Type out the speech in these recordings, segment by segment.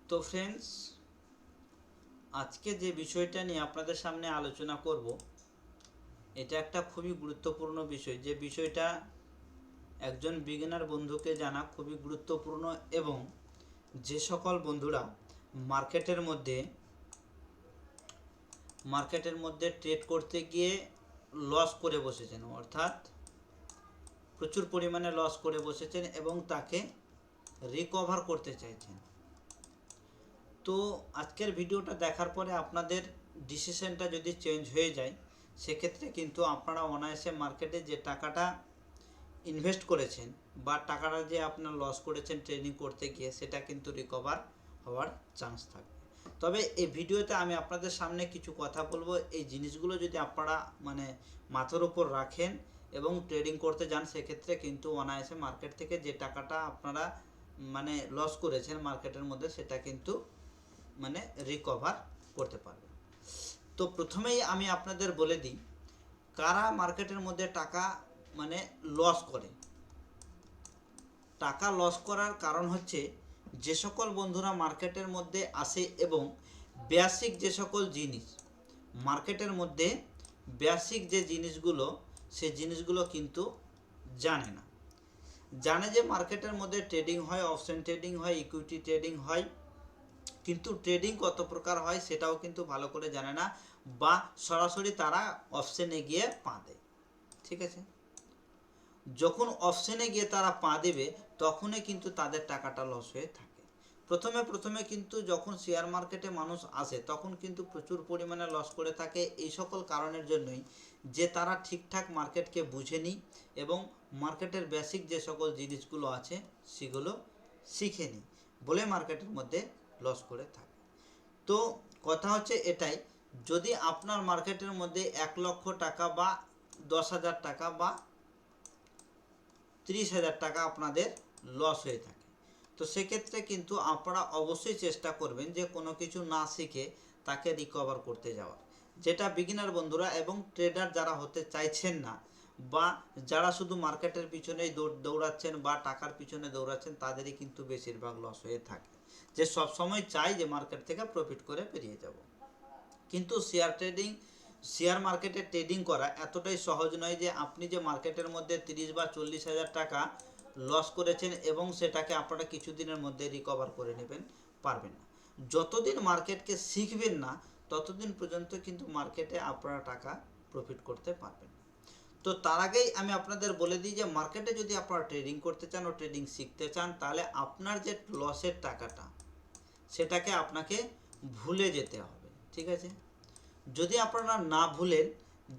তো ফ্রেন্ডস, আজকে যে বিষয়টা নিয়ে আপনাদের সামনে আলোচনা করব, এটা একটা খুবই গুরুত্বপূর্ণ বিষয়। যে বিষয়টা একজন বিগিনার বন্ধুকে জানা খুবই গুরুত্বপূর্ণ, এবং যে সকল বন্ধুরা মার্কেটের মধ্যে ট্রেড করতে গিয়ে লস করে বসেছেন, অর্থাৎ প্রচুর পরিমাণে লস করে বসেছেন এবং তাকে রিকভার করতে চাইছেন। তো আজকের ভিডিওটা দেখার পরে আপনাদের ডিসিশনটা যদি চেঞ্জ হয়ে যায়, সেক্ষেত্রে কিন্তু আপনারা অনায়াসে মার্কেটে যে টাকাটা ইনভেস্ট করেছেন বা টাকাটা যে আপনার লস করেছেন ট্রেডিং করতে গিয়ে, সেটা কিন্তু রিকভার হওয়ার চান্স থাকবে। তবে এই ভিডিওতে আমি আপনাদের সামনে কিছু কথা বলবো, এই জিনিসগুলো যদি আপনারা মাথার উপর রাখেন এবং ট্রেডিং করতে যান, সেক্ষেত্রে কিন্তু অনায়াসে মার্কেট থেকে যে টাকাটা আপনারা লস করেছেন মার্কেটের মধ্যে, সেটা কিন্তু রিকভার করতে পারবে। তো প্রথমেই আমি আপনাদের বলে দিই, কারা মার্কেটের মধ্যে টাকা লস করে। টাকা লস করার কারণ হচ্ছে, যে সকল বন্ধুরা মার্কেটের মধ্যে আসে এবং বেসিক যে সকল জিনিস মার্কেটের মধ্যে বেসিক যে জিনিসগুলো, সে জিনিসগুলো কিন্তু জানে না। জানে যে মার্কেটের মধ্যে ট্রেডিং হয়, অপশন ট্রেডিং হয়, ইকুইটি ট্রেডিং হয়, কিন্তু ট্রেডিং কত প্রকার হয় সেটাও কিন্তু ভালো করে জানে না, বা সরাসরি তারা অপশনে গিয়ে পা দেয়। ঠিক আছে, যখন অপশনে গিয়ে তারা পা দেবে, তখনই কিন্তু তাদের টাকাটা লস হয়ে থাকে। প্রথমে কিন্তু যখন শেয়ার মার্কেটে মানুষ আসে, তখন কিন্তু প্রচুর পরিমাণে লস করে থাকে এই সকল কারণের জন্যই, যে তারা ঠিকঠাক মার্কেটকে বুঝেনি এবং মার্কেটের বেসিক যে সকল জিনিসগুলো আছে সেগুলো শিখেনি, বলে মার্কেটের মধ্যে লস করে থাকে। তো কথা হচ্ছে এটাই, যদি আপনার মার্কেটের মধ্যে 1 লক্ষ টাকা বা 10,000 টাকা বা 30,000 টাকা আপনাদের লস হয়ে থাকে, তো সেক্ষেত্রে কিন্তু আপনারা অবশ্যই চেষ্টা করবেন যে কোনো কিছু না শিখে তাকে রিকভার করতে যাওয়ার। যেটা বিগিনার বন্ধুরা এবং ট্রেডার যারা হতে চাইছেন না, বা যারা শুধু মার্কেটের পিছনেই দৌড়াচ্ছেন বা টাকার পিছনে দৌড়াচ্ছেন, তাদেরই কিন্তু বেশিরভাগ লস হয়ে থাকে। যে সবসময় চাই যে মার্কেট থেকে প্রফিট করে বেরিয়ে যাব, কিন্তু শেয়ার মার্কেটে ট্রেডিং করা এতটাই সহজ নয় যে আপনি যে মার্কেটের মধ্যে 30 বা 40,000 টাকা লস করেছেন এবং সেটাকে আপনারা কিছুদিনের মধ্যে রিকভার করে নেবেন, পারবেন না। যতদিন মার্কেটকে শিখবেন না, ততদিন পর্যন্ত কিন্তু মার্কেটে আপনারা টাকা প্রফিট করতে পারবেন। তো তার আগেই আমি আপনাদের বলে দিই যে মার্কেটে যদি আপনারা ট্রেডিং করতে চান ও ট্রেডিং শিখতে চান, তাহলে আপনার যে লসের টাকাটা, সেটাকে আপনাকে ভুলে যেতে হবে। ঠিক আছে, যদি আপনারা না ভুলেন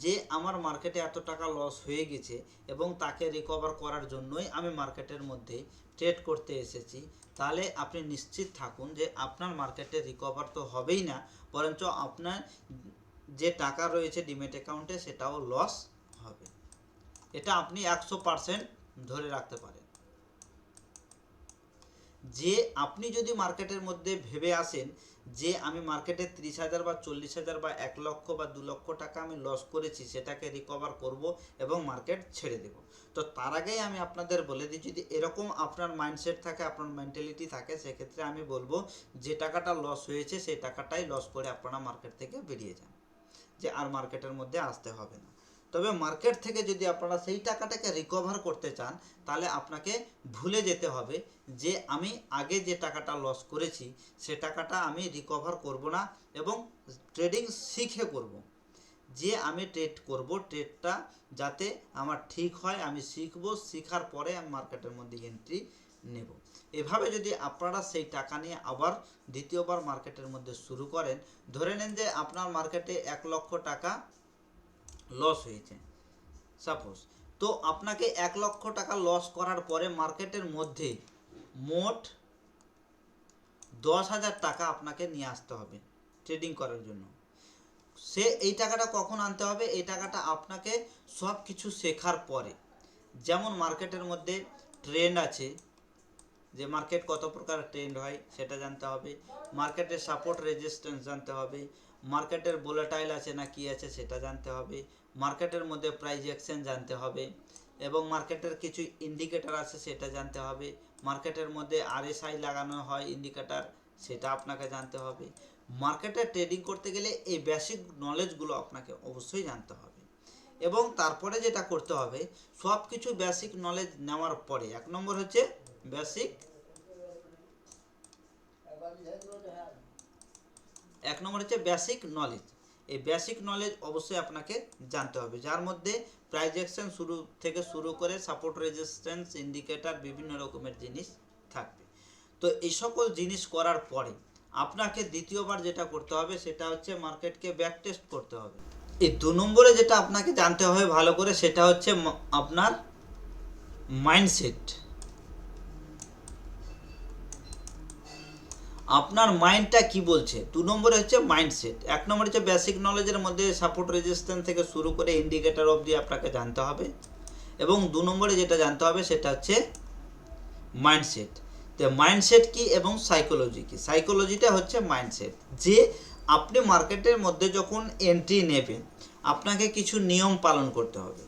যে আমার মার্কেটে এত টাকা লস হয়ে গেছে এবং তাকে রিকভার করার জন্যই আমি মার্কেটের মধ্যে ট্রেড করতে এসেছি, তাহলে আপনি নিশ্চিত থাকুন যে আপনার মার্কেটে রিকভার তো হবেই না, বরঞ্চ আপনার যে টাকা রয়েছে ডিমেট অ্যাকাউন্টে, সেটাও লস হবে। এটা আপনি 100% ধরে রাখতে পারেন। যে আপনি যদি মার্কেটের মধ্যে ভেবে আসেন যে আমি মার্কেটে 30,000 বা 40,000 বা 1 লক্ষ বা 2 লক্ষ টাকা আমি লস করেছি, সেটাকে রিকভার করব এবং মার্কেট ছেড়ে দেব, তো তার আগেই আমি আপনাদের বলে দিই, যদি এরকম আপনার মাইন্ডসেট থাকে, আপনার মেন্টালিটি থাকে, সেক্ষেত্রে আমি বলবো যে টাকাটা লস হয়েছে সেই টাকাটাই লস করে আপনারা মার্কেট থেকে বেরিয়ে যান, যে আর মার্কেটের মধ্যে আসতে হবে না। তবে মার্কেট থেকে যদি আপনারা সেই টাকাটাকে রিকভার করতে চান, তাহলে আপনাকে ভুলে যেতে হবে যে আমি আগে যে টাকাটা লস করেছি সে টাকাটা আমি রিকভার করব না, এবং ট্রেডিং শিখে করব। যে আমি ট্রেড করব, ট্রেডটা যাতে আমার ঠিক হয়, আমি শিখব, শেখার পরে আমি মার্কেটের মধ্যে এন্ট্রি নেব। এভাবে যদি আপনারা সেই টাকা নিয়ে আবার দ্বিতীয়বার মার্কেটের মধ্যে শুরু করেন, ধরে নেন যে আপনার মার্কেটে 1 লক্ষ টাকা লস হয়েছে সাপোজ, তো আপনাকে 1 লক্ষ টাকা লস করার পরে মার্কেটের মধ্যে মোট 10,000 টাকা আপনাকে নিয়ে আসতে হবে ট্রেডিং করার জন্য। এই টাকাটা কখন আনতে হবে? এই টাকাটা আপনাকে সব কিছু শেখার পরে, যেমন মার্কেটের মধ্যে ট্রেন্ড আছে, যে মার্কেট কত প্রকার ট্রেন্ড হয় সেটা জানতে হবে, মার্কেটের সাপোর্ট রেজিস্ট্যান্স জানতে হবে, মার্কেটের ভোলাটাইল আছে না কি আছে সেটা জানতে হবে, মার্কেটের মধ্যে প্রাইস অ্যাকশন জানতে হবে, এবং মার্কেটের কিছু ইন্ডিকেটর আছে সেটা জানতে হবে, মার্কেটের মধ্যে RSI লাগানো হয় ইন্ডিকেটর, সেটা আপনাকে জানতে হবে। মার্কেটে ট্রেডিং করতে গেলে এই বেসিক নলেজগুলো আপনাকে অবশ্যই জানতে হবে। এবং তারপরে যেটা করতে হবে, সব কিছু বেসিক নলেজ নেওয়ার পরে 1 নম্বর হচ্ছে বেসিক, 1 নম্বর হচ্ছে বেসিক নলেজ। এই বেসিক নলেজ অবশ্যই আপনাকে জানতে হবে, যার মধ্যে প্রাইস অ্যাকশন শুরু করে সাপোর্ট, রেজিস্ট্যান্স, ইন্ডিকেটর, বিভিন্ন রকমের জিনিস থাকবে। তো এই সকল জিনিস করার পরে আপনাকে দ্বিতীয়বার যেটা করতে হবে সেটা হচ্ছে মার্কেটকে ব্যাক টেস্ট করতে হবে। এই 2 নম্বরে যেটা আপনাকে জানতে হবে ভালো করে, সেটা হচ্ছে আপনার মাইন্ডসেট। আপনার মাইন্ডটা কি বলছে। 2 নম্বরে হচ্ছে মাইন্ডসেট। 1 নম্বরে হচ্ছে বেসিক নলেজের মধ্যে সাপোর্ট, রেজিস্ট্যান্স থেকে শুরু করে ইন্ডিকেটর অবধি আপনাকে জানতে হবে। এবং 2 নম্বরে যেটা জানতে হবে সেটা হচ্ছে মাইন্ডসেট। তো মাইন্ডসেট কি এবং সাইকোলজি কি। সাইকোলজিটা হচ্ছে মাইন্ডসেট, যে আপনি মার্কেটের মধ্যে যখন এন্ট্রি নেবেন আপনাকে কিছু নিয়ম পালন করতে হবে।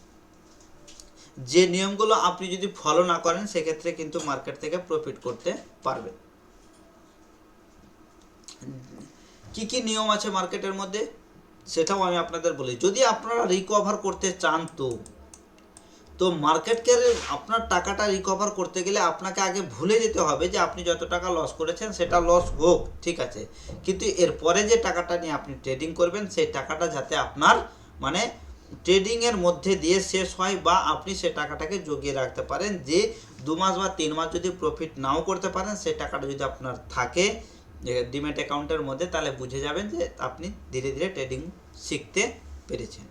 যে নিয়মগুলো আপনি যদি ফলো না করেন সেক্ষেত্রে কিন্তু মার্কেট থেকে প্রফিট করতে পারবেন। কি কি নিয়ম আছে মার্কেটের মধ্যে সেটাও আমি আপনাদের বলি। যদি আপনারা রিকভার করতে চান তো মার্কেটকে আপনার টাকাটা রিকভার করতে গেলে আপনাকে আগে ভুলে যেতে হবে যে আপনি যত টাকা লস করেছেন সেটা লস হোক, ঠিক আছে, কিন্তু এরপরে যে টাকাটা নিয়ে আপনি ট্রেডিং করবেন সেই টাকাটা যাতে আপনার মানে ট্রেডিংয়ের মধ্যে দিয়ে শেষ হয়, বা আপনি সে টাকাটাকে জগিয়ে রাখতে পারেন। যে 2 মাস বা 3 মাস যদি প্রফিট নাও করতে পারেন, সেই টাকাটা যদি আপনার থাকে ডিম্যাট অ্যাকাউন্টের মধ্যে, তাহলে বুঝে যাবেন যে আপনি ধীরে ধীরে ট্রেডিং শিখতে পেরেছেন।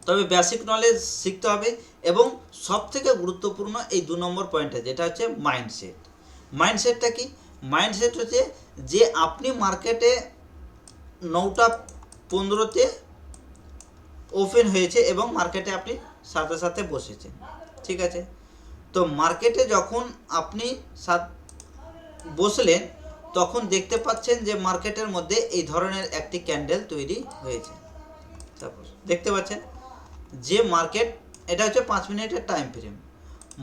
তবে বেসিক নলেজ শিখতে হবে। এবং সবথেকে গুরুত্বপূর্ণ এই 2 নম্বর পয়েন্টে, যেটা হচ্ছে মাইন্ডসেট। মাইন্ডসেটটা কি? মাইন্ডসেট হচ্ছে যে আপনি মার্কেটে 9টা 15তে ওপেন হয়েছে এবং মার্কেটে আপনি সাথে সাথে বসেছেন, ঠিক আছে। তো মার্কেটে যখন আপনি বসলেন তখন দেখতে পাচ্ছেন যে মার্কেটের মধ্যে এই ধরনের একটি ক্যান্ডেল তৈরি হয়েছে। সাপোজ দেখতে পাচ্ছেন যে মার্কেট, এটা হচ্ছে 5 মিনিটের টাইম ফ্রেম।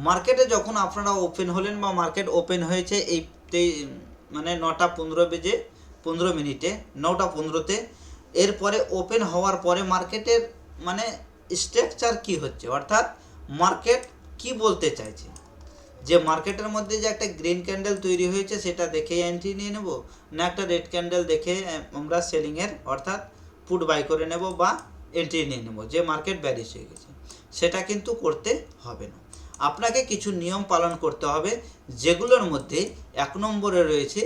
মার্কেটে যখন আপনারা ওপেন হলেন বা মার্কেট ওপেন হয়েছে এই মানে 9টা 15 মিনিটে, 9টা 15তে, এরপরে ওপেন হওয়ার পরে মার্কেটের মানে স্ট্রাকচার কি হচ্ছে, অর্থাৎ মার্কেট কি বলতে চাইছে। যে মার্কেটের মধ্যে যে একটা গ্রিন ক্যান্ডেল তৈরি হয়েছে সেটা দেখে এন্ট্রি নিয়ে নেব, না একটা রেড ক্যান্ডেল দেখে আমরা সেলিংয়ের অর্থাৎ পুট বাই করে নেব বা এন্ট্রি নিয়ে নেব যে মার্কেট ব্যারিশ হয়ে গেছে, সেটা কিন্তু করতে হবে না। আপনাকে কিছু নিয়ম পালন করতে হবে, যেগুলোর মধ্যে 1 নম্বরে রয়েছে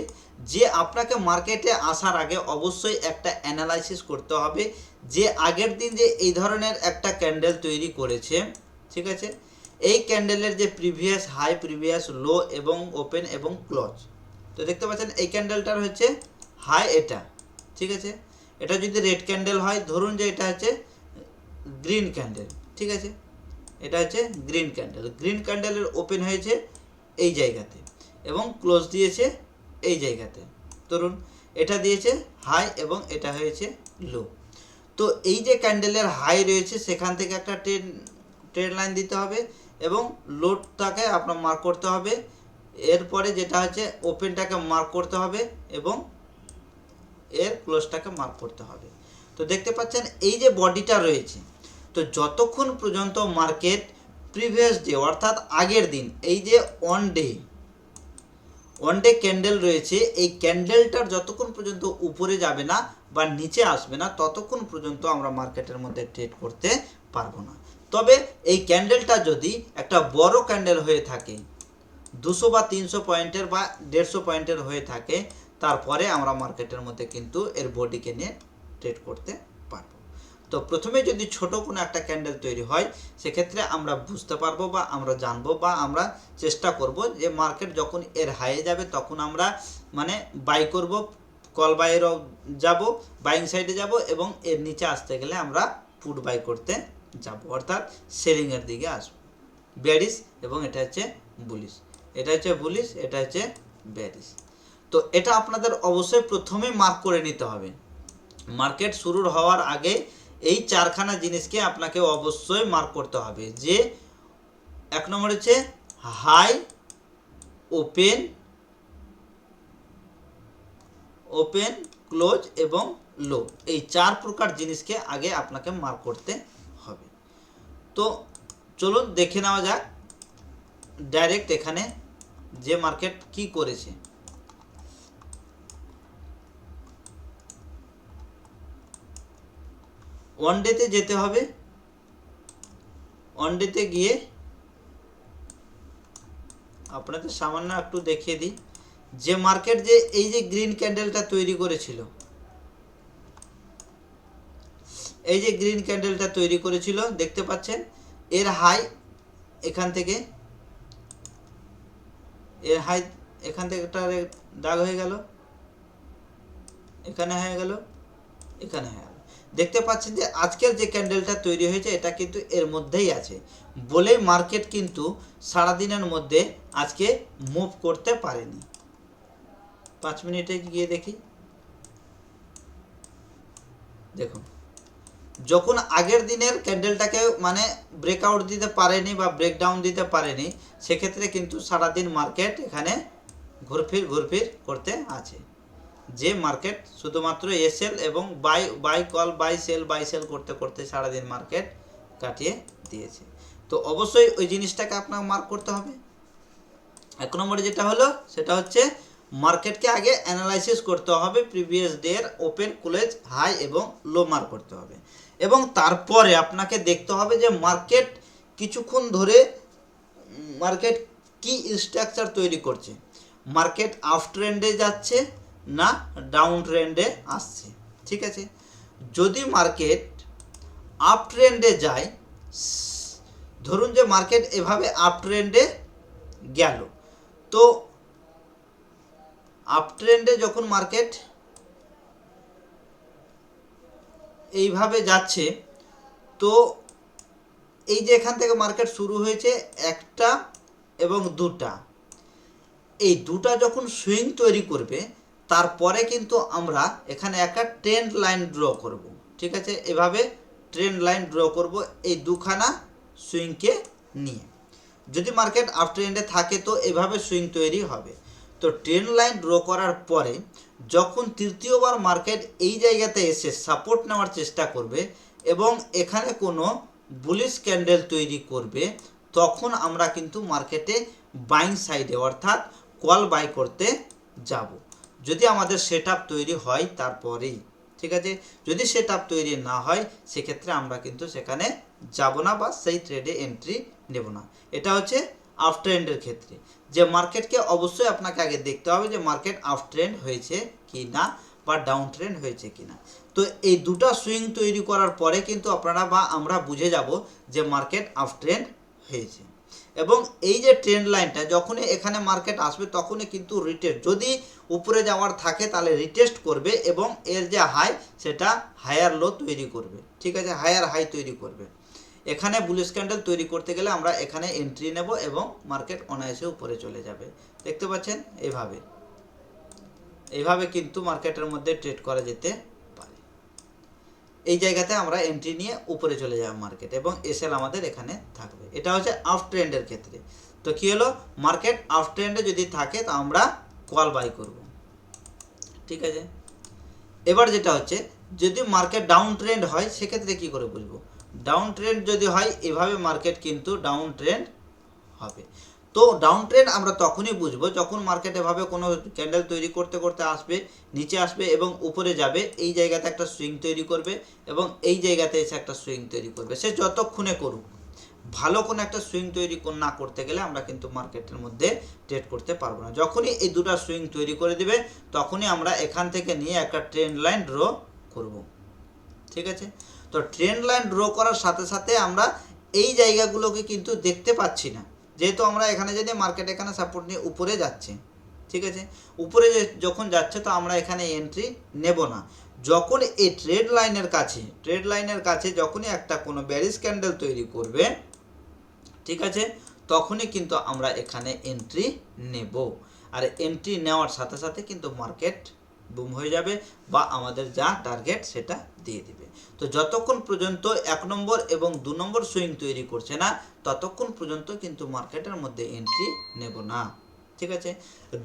যে আপনাকে মার্কেটে আসার আগে অবশ্যই একটা অ্যানালাইসিস করতে হবে যে আগের দিন যে এই ধরনের একটা ক্যান্ডেল তৈরি করেছে, ঠিক আছে, এই ক্যান্ডেলের যে প্রিভিয়াস হাই, প্রিভিয়াস লো এবং ওপেন এবং ক্লোজ। তো দেখতে পাচ্ছেন এই ক্যান্ডেলটার হচ্ছে হাই এটা, ঠিক আছে। এটা যদি রেড ক্যান্ডেল হয়, ধরুন যে এটা হচ্ছে গ্রিন ক্যান্ডেল, ঠিক আছে, এটা হচ্ছে গ্রিন ক্যান্ডেল। গ্রিন ক্যান্ডেলের ওপেন হয়েছে এই জায়গাতে এবং ক্লোজ দিয়েছে এই জায়গাতে। ধরুন এটা দিয়েছে হাই এবং এটা হয়েছে লো। তো এই যে ক্যান্ডেলের হাই রয়েছে সেখান থেকে একটা ট্রেড লাইন দিতে হবে এবং লোডটাকে আপনার মার্ক করতে হবে। এরপরে যেটা হচ্ছে ওপেনটাকে মার্ক করতে হবে এবং এর ক্লোজটাকে মার্ক করতে হবে। তো দেখতে পাচ্ছেন এই যে বডিটা রয়েছে, তো যতক্ষণ পর্যন্ত মার্কেট প্রিভিয়াস ডে অর্থাৎ আগের দিন এই যে ওয়ান ডে ক্যান্ডেল রয়েছে, এই ক্যান্ডেলটার যতক্ষণ পর্যন্ত উপরে যাবে না বা নিচে আসবে না ততক্ষণ পর্যন্ত আমরা মার্কেটের মধ্যে ট্রেড করতে পারবো না। তবে এই ক্যান্ডেলটা যদি একটা বড় ক্যান্ডেল হয়ে থাকে, 200 বা 300 পয়েন্টের বা 150 পয়েন্টের হয়ে থাকে, তারপরে আমরা মার্কেটের মধ্যে কিন্তু এর বডিকে নিয়ে ট্রেড করতে পারবো। তো প্রথমে যদি ছোট কোনো একটা ক্যান্ডেল তৈরি হয় সেক্ষেত্রে আমরা বুঝতে পারবো বা আমরা জানবো বা আমরা চেষ্টা করব যে মার্কেট যখন এর হাইয়ে যাবে তখন আমরা মানে বাই করব, কল বাইয়েরও যাব, বাইং সাইডে যাব এবং এর নিচে আসতে গেলে আমরা পুট বাই করতে যাব, অর্থাৎ সেলিংয়ের দিকে আসবো। বেয়ারিশ এবং এটা হচ্ছে বুলিশ, এটা হচ্ছে বুলিশ, এটা হচ্ছে বেয়ারিশ। তো এটা আপনাদের অবশ্যই প্রথমে মার্ক করে নিতে হবে। মার্কেট শুরুর হওয়ার আগে এই 4খানা জিনিসকে আপনাকে অবশ্যই মার্ক করতে হবে। যে 1 নম্বর হচ্ছে হাই, ওপেন, ওপেন, ক্লোজ এবং লো, এই 4 প্রকার জিনিসকে আগে আপনাকে মার্ক করতে হবে। তো চলুন দেখে নেওয়া যাক ডাইরেক্ট এখানে যে মার্কেট কি করেছে। ওয়ান ডেতে যেতে হবে, ওয়ান ডেতে গিয়ে আপনাদের সামান্য একটু দেখিয়ে দিই যে মার্কেট যে এই যে গ্রিন ক্যান্ডেলটা তৈরি করেছিল, এই যে গ্রিন ক্যান্ডেলটা তৈরি করেছিল দেখতে পাচ্ছেন, এর হাই এখান থেকে, এর হাই এখান থেকে একটা দাগ হয়ে গেল, এখানে হয়ে গেল, এখানে হয়ে গেল। দেখতে পাচ্ছেন যে আজকের যে ক্যান্ডেলটা তৈরি হয়েছে এটা কিন্তু এর মধ্যেই আছে বলেই মার্কেট কিন্তু সারাদিনের মধ্যে আজকে মুভ করতে পারেনি। 5 মিনিটে গিয়ে দেখি, দেখুন যখন আগের দিনের ক্যান্ডেলটাকে মানে ব্রেকআউট দিতে পারেনি বা ব্রেকডাউন দিতে পারেনি, সেক্ষেত্রে কিন্তু সারাদিন মার্কেট এখানে ঘুরফির করতে আছে। যে মার্কেট শুধুমাত্র এসএল এবং বাই কল বাই সেল করতে করতে সারাদিন মার্কেট কাটিয়ে দিয়েছে। তো অবশ্যই ওই জিনিসটাকে আপনাকে মার্ক করতে হবে। 1 নম্বরে যেটা হলো সেটা হচ্ছে মার্কেটকে আগে অ্যানালাইসিস করতে হবে, প্রিভিয়াস ডে এর ওপেন, ক্লোজ, হাই এবং লো মার্ক করতে হবে, এবং তারপরে আপনাকে দেখতে হবে যে মার্কেট কিছুক্ষণ ধরে মার্কেট কি স্ট্রাকচার তৈরি করছে, মার্কেট আপ ট্রেন্ডে যাচ্ছে না ডাউন ট্রেন্ডে আসছে। ঠিক আছে, যদি মার্কেট আপ ট্রেন্ডে যায়, ধরুন যে মার্কেট এভাবে আপ ট্রেন্ডে গেল, তো আপ ট্রেন্ডে যখন মার্কেট এইভাবে যাচ্ছে, তো এই যে এখান থেকে মার্কেট শুরু হয়েছে একটা এবং দুটা, এই দুটা যখন সুইং তৈরি করবে তারপরে কিন্তু আমরা এখানে একটা ট্রেন্ড লাইন ড্র করব। ঠিক আছে, এভাবে ট্রেন্ড লাইন ড্র করব এই দুখানা সুইংকে নিয়ে। যদি মার্কেট আপ ট্রেন্ডে থাকে তো এভাবে সুইং তৈরি হবে। তো ট্রেন্ড লাইন ড্র করার পরে যখন তৃতীয়বার মার্কেট এই জায়গাতে এসে সাপোর্ট নেওয়ার চেষ্টা করবে এবং এখানে কোনো বুলিশ ক্যান্ডেল তৈরি করবে, তখন আমরা কিন্তু মার্কেটে বাইং সাইডে অর্থাৎ কল বাই করতে যাব, যদি আমাদের সেটআপ তৈরি হয় তারপরেই। ঠিক আছে, যদি সেটআপ তৈরি না হয় সেক্ষেত্রে আমরা কিন্তু সেখানে যাব না বা সেই ট্রেডে এন্ট্রি নেব না। এটা হচ্ছে আপ ট্রেন্ডের ক্ষেত্রে, যে মার্কেটকে অবশ্যই আপনাকে আগে দেখতে হবে যে মার্কেট আপ ট্রেন্ড হয়েছে কি না বা ডাউন ট্রেন্ড হয়েছে কি না। তো এই দুটা সুইং তৈরি করার পরে কিন্তু আপনারা বা আমরা বুঝে যাব যে মার্কেট আপ ট্রেন্ড হয়েছে। এবং এই যে ট্রেন্ড লাইনটা যখনই এখানে মার্কেট আসবে তখনই কিন্তু রিটেস্ট, যদি উপরে যাওয়ার থাকে তাহলে রিটেস্ট করবে এবং এর যে হাই সেটা হায়ার লো তৈরি করবে। ঠিক আছে, হায়ার হাই তৈরি করবে। এখানে বুলিশ ক্যান্ডেল তৈরি করতে গেলে আমরা এখানে এন্ট্রি নেব এবং মার্কেট অনায়াসে উপরে চলে যাবে। দেখতে পাচ্ছেন এইভাবে কিন্তু মার্কেটের মধ্যে ট্রেড করা যেতে পারে। এই জায়গাতে আমরা এন্ট্রি নিয়ে উপরে চলে যাব মার্কেট এবং এসএল আমাদের এখানে থাকবে। এটা হচ্ছে আপ ট্রেন্ডের ক্ষেত্রে। তো কি হলো, মার্কেট আপ ট্রেন্ডে যদি থাকে তো আমরা কল বাই করব। ঠিক আছে, এবার যেটা হচ্ছে যদি মার্কেট ডাউন ট্রেন্ড হয় সেক্ষেত্রে কি করে বুঝবো? ডাউন ট্রেন্ড যদি হয় এভাবে মার্কেট কিন্তু ডাউন ট্রেন্ড হবে। তো ডাউন ট্রেন্ড আমরা তখনই বুঝবো যখন মার্কেট এভাবে কোনো ক্যান্ডেল তৈরি করতে করতে আসবে, নিচে আসবে এবং উপরে যাবে, এই জায়গাতে একটা সুইং তৈরি করবে এবং এই জায়গাতে এসে একটা সুইং তৈরি করবে। সে যতক্ষণে করুক, ভালো কোনো একটা সুইং তৈরি না করতে গেলে আমরা কিন্তু মার্কেটের মধ্যে ট্রেড করতে পারবো না। যখনই এই দুটো সুইং তৈরি করে দিবে তখনই আমরা এখান থেকে নিয়ে একটা ট্রেন্ড লাইন ড্র করব। ঠিক আছে, তো ট্রেন্ড লাইন ড্র করার সাথে সাথে আমরা এই জায়গাগুলোকে কিন্তু দেখতে পাচ্ছি না, যেহেতু আমরা এখানে যদি মার্কেট এখানে সাপোর্ট নিয়ে উপরে যাচ্ছে। ঠিক আছে, উপরে যখন যাচ্ছে তো আমরা এখানে এন্ট্রি নেব না। যখন এই ট্রেড লাইনের কাছে যখনই একটা কোনো বেয়ারিশ ক্যান্ডেল তৈরি করবে, ঠিক আছে, তখনই কিন্তু আমরা এখানে এন্ট্রি নেব। আর এন্ট্রি নেওয়ার সাথে সাথে কিন্তু মার্কেট বুম হয়ে যাবে বা আমাদের যা টার্গেট সেটা দিয়ে দিবে। তো যতক্ষণ পর্যন্ত 1 নম্বর এবং 2 নম্বর সুইং তৈরি করছে না ততক্ষণ পর্যন্ত কিন্তু মার্কেটের মধ্যে এন্ট্রি নেব না। ঠিক আছে,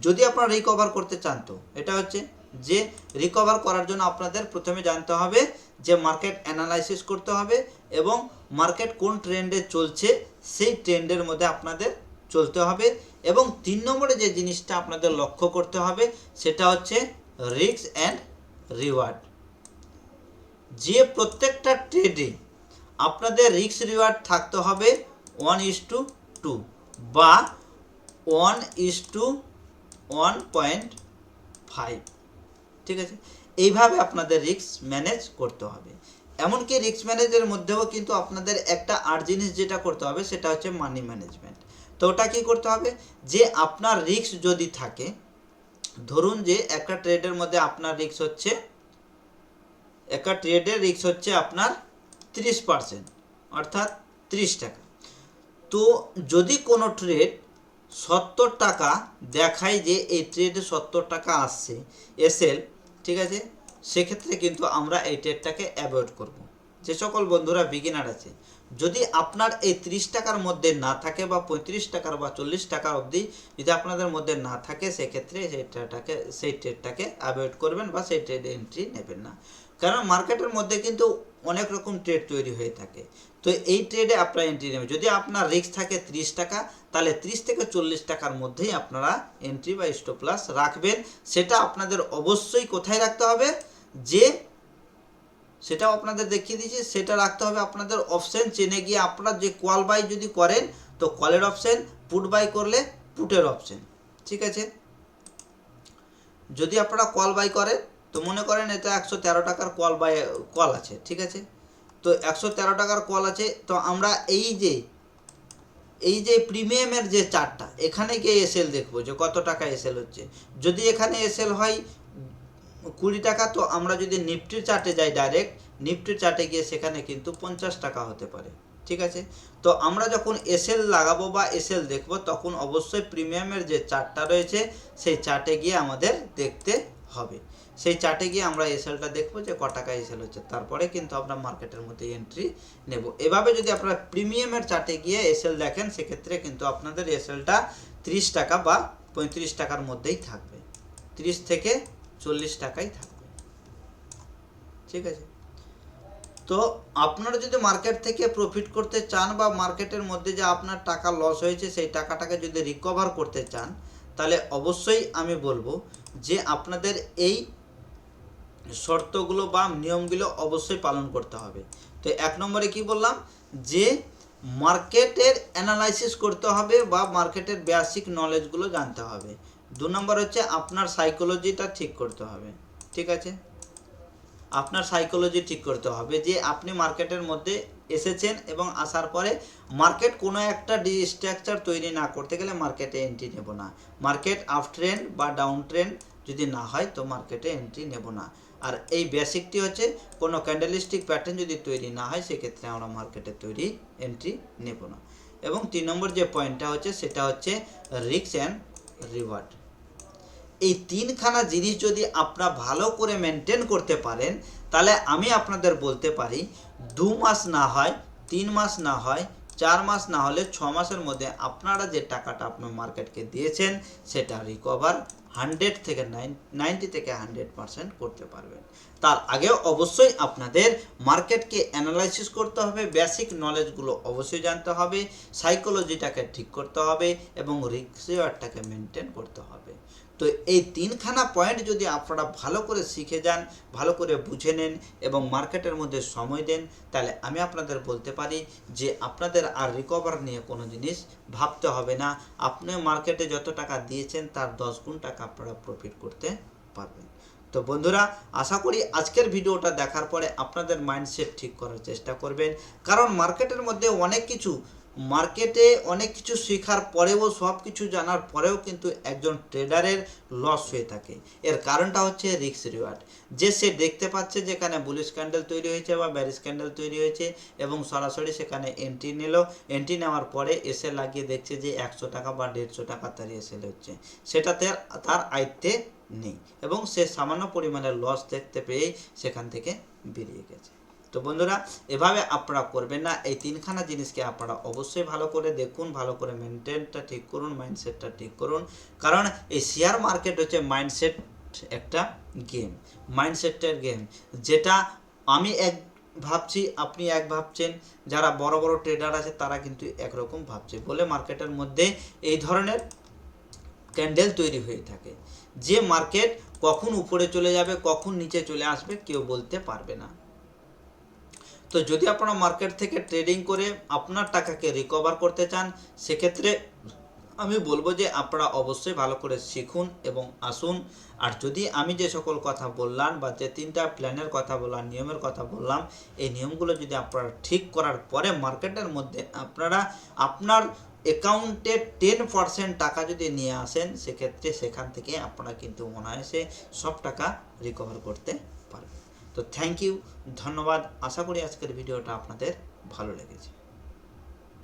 যদি আপনারা রিকভার করতে চান তো এটা হচ্ছে যে রিকভার করার জন্য আপনাদের প্রথমে জানতে হবে যে মার্কেট অ্যানালাইসিস করতে হবে এবং মার্কেট কোন ট্রেন্ডে চলছে সেই ট্রেন্ডের মধ্যে আপনাদের চলতে হবে। এবং 3 নম্বরে যে জিনিসটা আপনাদের লক্ষ্য করতে হবে সেটা হচ্ছে রিস্ক অ্যান্ড রিওয়ার্ড। যে প্রত্যেকটা ট্রেডে আপনাদের রিস্ক রিওয়ার্ড থাকতে হবে 1:2 বা 1:1.5, ঠিক আছে। এইভাবে আপনাদের রিস্ক ম্যানেজ করতে হবে। এমনকি রিস্ক ম্যানেজের মধ্যেও কিন্তু আপনাদের একটা আর জিনিস যেটা করতে হবে সেটা হচ্ছে মানি ম্যানেজমেন্ট। তো ওটা কী করতে হবে, যে আপনার রিস্ক যদি থাকে, ধরুন যে একটা ট্রেডের মধ্যে আপনার রিস্ক হচ্ছে, একটা ট্রেডের রিস্ক হচ্ছে আপনার 30%, অর্থাৎ 30 টাকা। তো যদি কোনো ট্রেড 70 টাকা দেখায় যে এই ট্রেডে 70 টাকা আসছে এসএল, ঠিক আছে, সেক্ষেত্রে কিন্তু আমরা এই ট্রেডটাকে অ্যাভয়েড করব। যে সকল বন্ধুরা বিগিনার আছে, যদি আপনার এই 30 টাকার মধ্যে না থাকে বা 35 টাকার বা 40 টাকার অবধি যদি আপনাদের মধ্যে না থাকে, সেক্ষেত্রে সেই ট্রেডটাকে অ্যাভয়েড করবেন বা সেই ট্রেডে এন্ট্রি নেবেন না। কারণ মার্কেটের মধ্যে কিন্তু অনেক রকম ট্রেড তৈরি হয়ে থাকে। তো এই ট্রেডে আপনারা এন্ট্রি নেবেন। যদি আপনার রিস্ক থাকে 30 টাকা, তাহলে 30 থেকে 40 টাকার মধ্যেই আপনারা এন্ট্রি বা স্টপ লস রাখবেন। সেটা আপনাদের অবশ্যই কোথায় রাখতে হবে, যে সেটাও আপনাদের দেখিয়ে দিয়েছি, সেটা রাখতে হবে আপনাদের অপশন চেনে গিয়ে। আপনারা যে কল বাই যদি করেন তো কলের অপশন, পুট বাই করলে পুটের অপশন, ঠিক আছে। যদি আপনারা কল বাই করেন তো মনে করেন এটা 113 টাকার কল আছে, ঠিক আছে। তো 113 টাকার কল আছে, তো আমরা এই যে প্রিমিয়ামের যে চার্টটা, এখানে গিয়ে এসএল দেখবো যে কত টাকা এসএল হচ্ছে। যদি এখানে এসএল হয় 20 টাকা, তো আমরা যদি নিফটির চার্টে যাই, ডাইরেক্ট নিফটির চার্টে গিয়ে সেখানে কিন্তু 50 টাকা হতে পারে, ঠিক আছে। তো আমরা যখন এসএল লাগাবো বা এসএল দেখবো, তখন অবশ্যই প্রিমিয়ামের যে চার্টটা রয়েছে সেই চার্টে গিয়ে আমাদের দেখতে হবে। সেই চার্টে গিয়ে আমরা এসএলটা দেখবো যে ক টাকা এসএল হচ্ছে, তারপরে কিন্তু আমরা মার্কেটের মধ্যে এন্ট্রি নেব। এভাবে যদি আপনারা প্রিমিয়ামের চার্টে গিয়ে এসএল দেখেন, সেক্ষেত্রে কিন্তু আপনাদের এসএলটা 30 টাকা বা 35 টাকার মধ্যেই থাকবে, 30 থেকে 40 টাকাই থাকবে, ঠিক আছে। তো আপনারা যদি মার্কেট থেকে প্রফিট করতে চান বা মার্কেটের মধ্যে যে আপনার টাকা লস হয়েছে সেই টাকাটাকে যদি রিকভার করতে চান, তাহলে অবশ্যই আমি বলবো যে আপনাদের এই শর্তগুলো বা নিয়মগুলো অবশ্যই পালন করতে হবে। তো 1 নম্বরে কি বললাম, যে মার্কেটের অ্যানালাইসিস করতে হবে বা মার্কেটের বেসিক নলেজগুলো জানতে হবে। 2 নম্বর হচ্ছে আপনার সাইকোলজিটা ঠিক করতে হবে, ঠিক আছে। আপনার সাইকোলজি ঠিক করতে হবে যে আপনি মার্কেটের মধ্যে এসেছেন এবং আসার পরে মার্কেট কোনো একটা স্ট্রাকচার তৈরি না করতে গেলে মার্কেটে এন্ট্রি নেব না। মার্কেট আপ ট্রেন্ড বা ডাউন ট্রেন্ড যদি না হয় তো মার্কেটে এন্ট্রি নেব না। আর এই বেসিকটি হচ্ছে কোনো ক্যান্ডেলস্টিক প্যাটার্ন যদি তৈরি না হয়, সেক্ষেত্রে আমরা মার্কেটে এন্ট্রি নেব না। এবং 3 নম্বর যে পয়েন্টটা হচ্ছে সেটা হচ্ছে রিস্ক অ্যান্ড রিওয়ার্ড। এই 3খানা জিনিস যদি আপনারা ভালো করে মেনটেন করতে পারেন, তাহলে আমি আপনাদের বলতে পারি 2 মাস না হয়, 3 মাস না হয়, 4 মাস না হলে 6 মাসের মধ্যে আপনারা যে টাকাটা আপনার মার্কেটকে দিয়েছেন সেটা রিকভার 100 থেকে 90 থেকে 100% করতে পারবেন। তার আগেও অবশ্যই আপনাদের মার্কেটকে অ্যানালাইসিস করতে হবে, বেসিক নলেজগুলো অবশ্যই জানতে হবে, সাইকোলজিটাকে ঠিক করতে হবে এবং রিস্ক রিওয়ার্ডটাকে মেনটেন করতে হবে। তো এই 3খানা পয়েন্ট যদি আপনারা ভালো করে শিখে যান, ভালো করে বুঝে নেন এবং মার্কেটের মধ্যে সময় দেন, তাহলে আমি আপনাদের বলতে পারি যে আপনাদের আর রিকভার নিয়ে কোনো জিনিস ভাবতে হবে না। আপনি মার্কেটে যত টাকা দিয়েছেন তার 10 গুণ টাকা আপনারা প্রফিট করতে পারবেন। তো বন্ধুরা, আশা করি আজকের ভিডিওটা দেখার পরে আপনাদের মাইন্ডসেট ঠিক করার চেষ্টা করবেন। কারণ মার্কেটের মধ্যে অনেক কিছু শেখার পরেও, সব কিছু জানার পরেও কিন্তু একজন ট্রেডারের লস হয়ে থাকে। এর কারণটা হচ্ছে রিস্ক রিওয়ার্ড। যে সে দেখতে পাচ্ছে যেখানে বুলিশ ক্যান্ডেল তৈরি হয়েছে বা ব্যারিশ ক্যান্ডেল তৈরি হয়েছে এবং সরাসরি সেখানে এন্ট্রি নিল। এন্ট্রি নেওয়ার পরে এসে লাগিয়ে দেখছে যে 100 টাকা বা 150 টাকা তার এসএল হচ্ছে, সেটাতে তার আয়ত্তে নেই এবং সে সামান্য পরিমাণের লস দেখতে পেয়ে সেখান থেকে বেরিয়ে গেছে। তো বন্ধুরা, এভাবে আপনারা করবেন না। এই 3খানা জিনিসকে আপনারা অবশ্যই ভালো করে দেখুন, ভালো করে মেনটেনটা ঠিক করুন, মাইন্ডসেটটা ঠিক করুন। কারণ এই শেয়ার মার্কেট হচ্ছে মাইন্ডসেট একটা গেম, মাইন্ডসেটের গেম, যেটা আমি এক ভাবছি, আপনি এক ভাবছেন, যারা বড় বড় ট্রেডার আছে তারা কিন্তু একরকম ভাবছে বলে মার্কেটের মধ্যে এই ধরনের ক্যান্ডেল তৈরি হয়ে থাকে, যে মার্কেট কখন উপরে চলে যাবে কখন নিচে চলে আসবে কেউ বলতে পারবে না। তো যদি আপনারা মার্কেট থেকে ট্রেডিং করে আপনার টাকাকে রিকভার করতে চান, সেক্ষেত্রে আমি বলবো যে আপনারা অবশ্যই ভালো করে শিখুন এবং আসুন। আর যদি আমি যে সকল কথা বললাম বা যে 3টা প্ল্যানের কথা বললাম, নিয়মের কথা বললাম, এই নিয়মগুলো যদি আপনারা ঠিক করার পরে মার্কেটের মধ্যে আপনারা আপনার অ্যাকাউন্টে 10% টাকা যদি নিয়ে আসেন, সেক্ষেত্রে সেখান থেকে আপনারা কিন্তু অনায়াসে সব টাকা রিকভার করতে পারবেন। তো থ্যাংক ইউ, ধন্যবাদ। আশা করি আজকের ভিডিওটা আপনাদের ভালো লেগেছে।